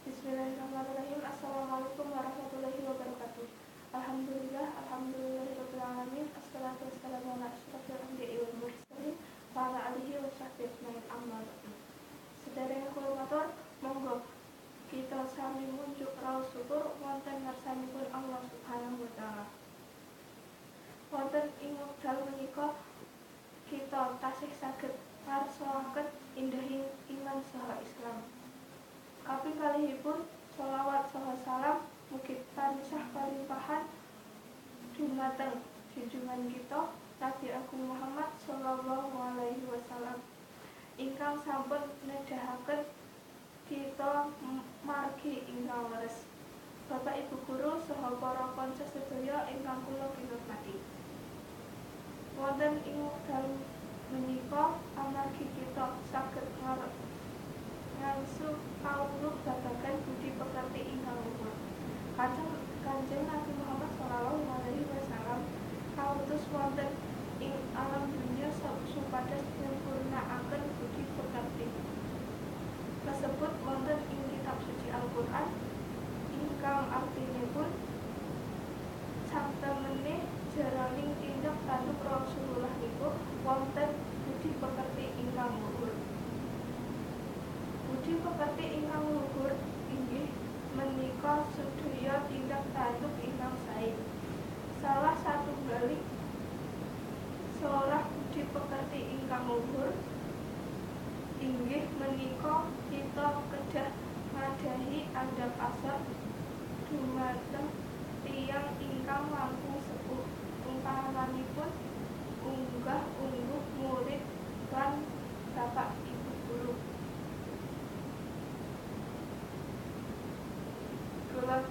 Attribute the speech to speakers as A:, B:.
A: Bismillahirrahmanirrahim. Assalamualaikum warahmatullahi wabarakatuh. Alhamdulillahirabbil alamin. Assalatu wassalamu ala asyrofil anbiya'i wal mursalin wa ala alihi wa sahbihi ajmain, amma ba'du. Sedherek kula monggo kita sami munjuk raos syukur wonten ngarsanipun Allah Subhanahu wa taala. Wonten ing wekdal menika kita tasih saged ngarsalaken indahing iman saha Islam. Kaping kalihipun sholawat saha salam mugi tansah kalimpahan dumateng junjungan kita Nabi Agung Muhammad sallallahu alaihi wasallam ingkang sampun nedahaken kita margi ingkang leres. Bapak Ibu guru saha para kanca sedaya ingkang kula kinurmati. Wonten ing wekdal menika amargi kita saged ngangsu kawruh babagan budi pekerti ingkang luhur. Kanjeng Nabi Muhammad sallallahu alaihi wasallam kautus wonten ing alam dunya supados nyempurnaaken budi pekerti. Kasebut wonten ing kitab suci Al-Qur'an ingkang artinipun satemene jaraning tindak tanduk Rasulullah niku wonten budi pekerti ingkang luhur. Budi pekerti ingkang luhur inggih menika sedaya tindak tanduk ingkang sae. Salah satunggaling seorang budi pekerti ingkang luhur inggih menika kita kedah ngadahi andhap asor dumateng tiyang ingkang langkung sepuh, umpamanipun unggah-ungguh murid lan bapak ibu guru. Kula